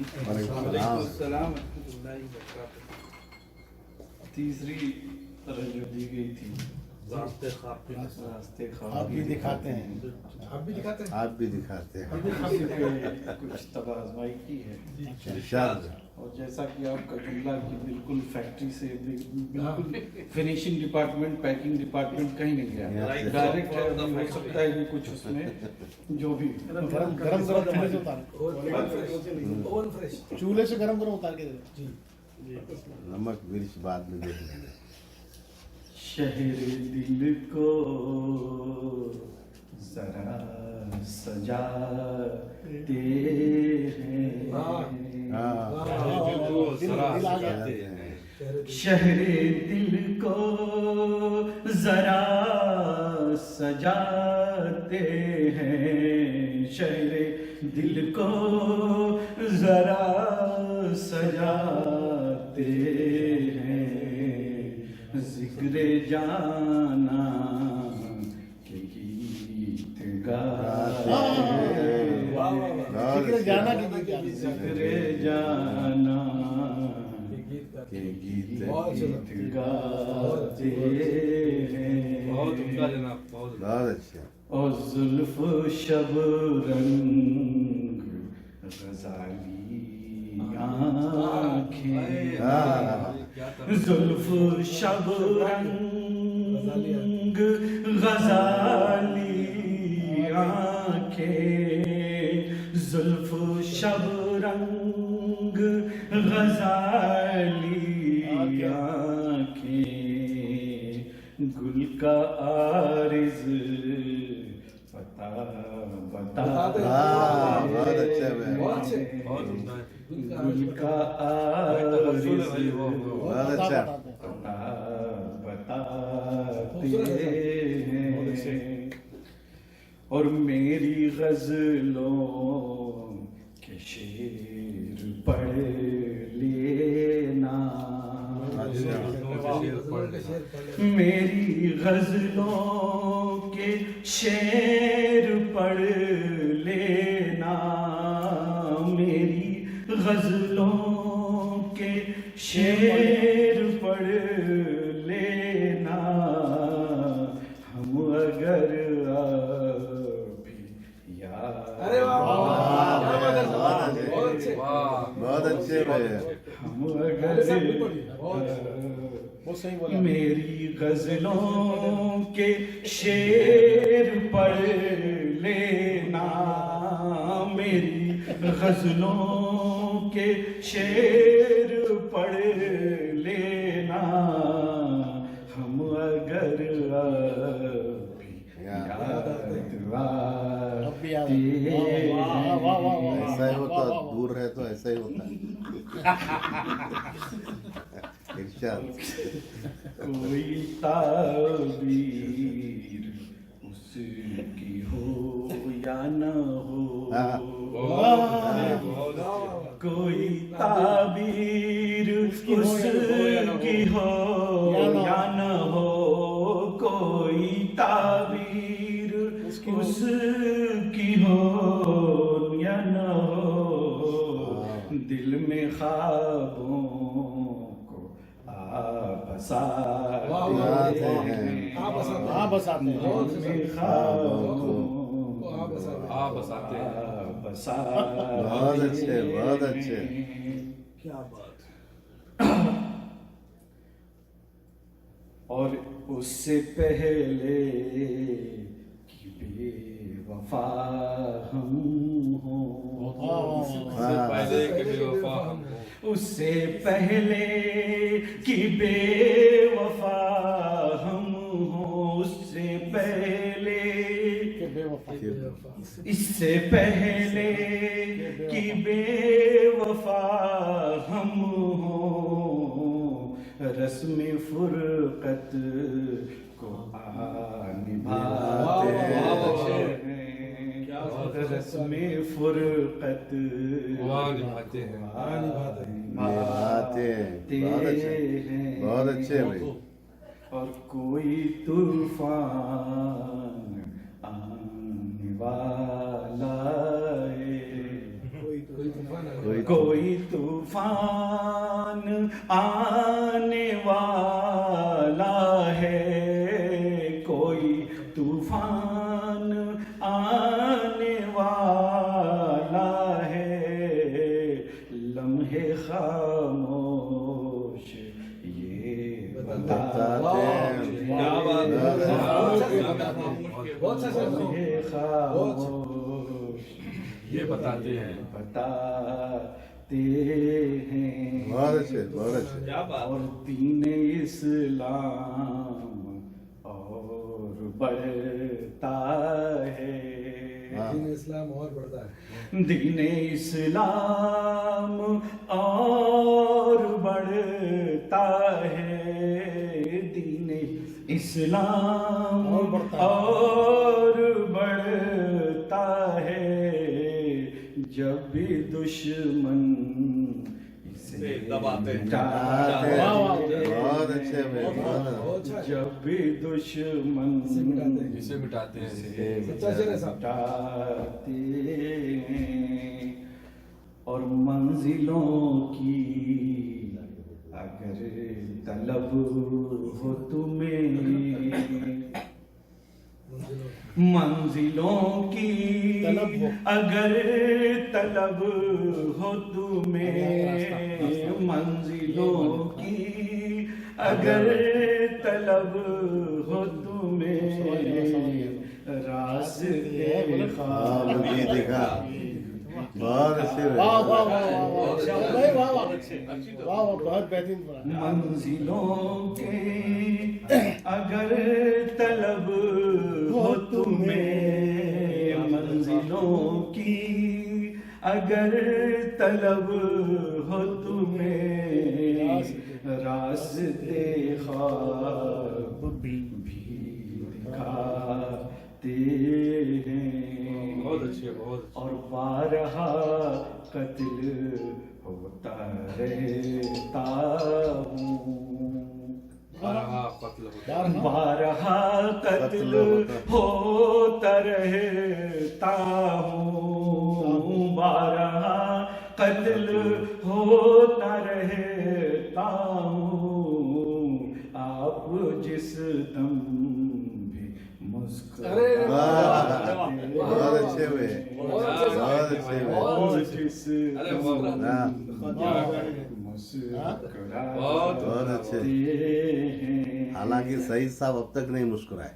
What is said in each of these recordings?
وعلیکم السلام ورحمۃ اللہ وبرکاتہ۔ تیسری طرح جو دی گئی تھی راستے خواب، آپ بھی دکھاتے ہیں، آپ بھی دکھاتے ہیں کچھ طبع آزمائی کی ہے، ارشاد۔ اور جیسا کہ آپ کا جملہ کہ بالکل فیکٹری سے بالکل فنیشنگ ڈپارٹمنٹ، پیکنگ ڈپارٹمنٹ کہیں نہیں گیا، ڈائریکٹ ہے۔ ہو سکتا ہے کہ کچھ اس میں جو بھی گرم گرم چولہے سے اتار چولہے سے گرم گرم اتار کے دے دو۔ نمک مرچ بعد میں دیکھ لیں گے۔ شہر دل کو ذرا سجاتے ہیں، شہر دل کو ذرا سجاتے ہیں، شہر دل کو ذرا سجاتے ہیں، ذکر جانا کے گیت گاتے ہیں، ذکر جانا کی ذکر جانا کے گیت گاتے ہیں، بہت اچھا۔ اور زلف شب رنگ غزالی آنکھیں، زلف شب رنگ غزالی آنکھیں، زلف شب رنگ غزالی آنکھیں، گل کا عارض پتا بتا بہت اچھا گل کا عارض بہت اچھا۔ پتا بتاتے ہیں، اور میری غزلوں کے شعر پڑھ لینا، میری غزلوں کے شعر پڑھ لینا، میری غزلوں کے شعر پڑھ لینا، ہم اگر بہت اچھے بھائی، ہم اگر میری غزلوں کے شعر پڑھ لینا، میری غزلوں کے شعر پڑھ لینا، ہم اگر ایسا ہی ہوتا، دور رہے تو ایسا ہی ہوتا ہے۔ ارشاد۔ کوئی تعبیر اس کی ہو یا نہ ہو، کوئی تعبیر اس کی ہو یا نہ ہو، کوئی تعبیر اس کی ہو یا نہ ہو، دل میں خوابوں کو آپ بساتے ہیں، آپ بساتے ہیں، دل میں خوابوں کو آپ بساتے ہیں، بہت اچھے بہت اچھے۔ کیا بات۔ اور اس سے پہلے کہ بے وفا ہم ہوں، پہلے کہ بے وفا ہم ہوں، اس سے پہلے کہ بے وفا ہم ہوں، اس سے پہلے اس سے پہلے کہ بے وفا ہم ہوں، رسم فرقت کو نبھاتے ہیں، رسم فرقت نبھاتے ہیں، نبھاتے ہیں۔ بہت اچھے بھائی۔ اور کوئی طوفان آنے والا ہے، کوئی طوفان آنے والا ہے، کوئی طوفان آنے والا ہے، لمحے خاموش یہ بتاتے ہیں، کیا بات ہے، بہت اچھا لمحے خاموش یہ بتاتے ہیں، بتاتے ہیں، بہت اچھے بہت اچھے. کیا بات اور دین اسلام اور بڑھتا ہے، ہاں. اسلام اور بڑھتا ہے. دین اسلام اور بڑھتا ہے، دین اسلام اور بڑھتا ہے. اور بڑھتا ہے، جب بھی دشمن اسے دباتے ہیں. بہت اچھے بھائی بہت اچھے. جب بھی دشمن اسے مٹاتے ہیں. مٹاتے ہیں، اور منزلوں کی اگر طلب ہو تمہیں، منزلوں کی اگر طلب ہو تمہیں، منزلوں کی اگر طلب ہو تمہیں، راستے خواب بھی دکھا. بہت اچھے بھائی. واہ واہ واہ واہ واہ واہ واہ واہ بہت بہترین بنا. منزلوں کے اگر طلب ہو تمہیں، منزلوں کی اگر طلب ہو تمہیں، راستے خواب بھی دکھاتے ہیں، بہت اچھے بہت اور بارہا قتل ہوتا رہتا ہوں، بارہا قتل ہوتا ہے. بارہا قتل ہوتا رہتا ہوں، بارہا قتل ہوتا رہتا ہوں، آپ جس دم بھی مسکراتے بہت اچھے بھائی بہت اچھے بھائی. جس ارے واہ. ہاں. مسکراتے بہت اچھے. ہیں، حالانکہ سعید صاحب اب تک نہیں مسکرائے.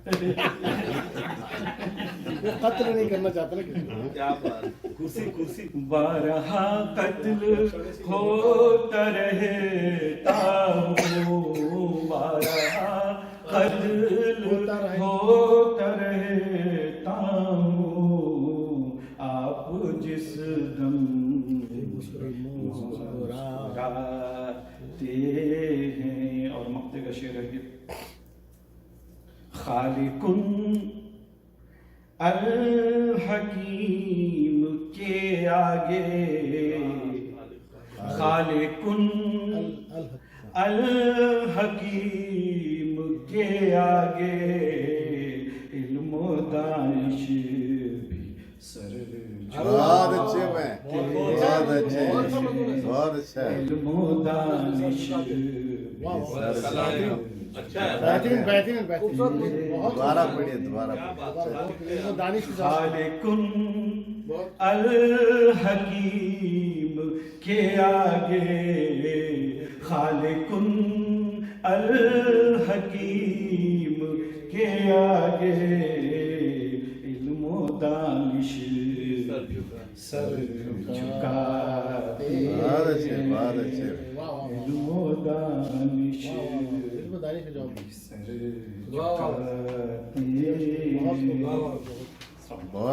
قتل نہیں کرنا چاہتا نا کسی کو. کیا بات. بارہا قتل ہوتا رہتا ہوں، بارہا قتل ہوتا رہتا ہوں، آپ جس دم مسکراتے ہیں. اور مقطع کا شعر ہے کہ خالق الحکیم کے آگے، خالق الحکیم کے آگے، علم و دانش بھی سر بہت اچھے بھائی بہت اچھے بہت اچھا ہے. علم و دانش بہترین بہترین بہترین. دوبارہ پڑھیے دوبارہ پڑھیے. دانش خالق الحکیم کے آگے، خالق الحکیم کے آگے، علم و دانش سر جھکاتے بہت اچھے بہت اچھے. علم و دانش دانش کا جواب سر جھکاتے بہت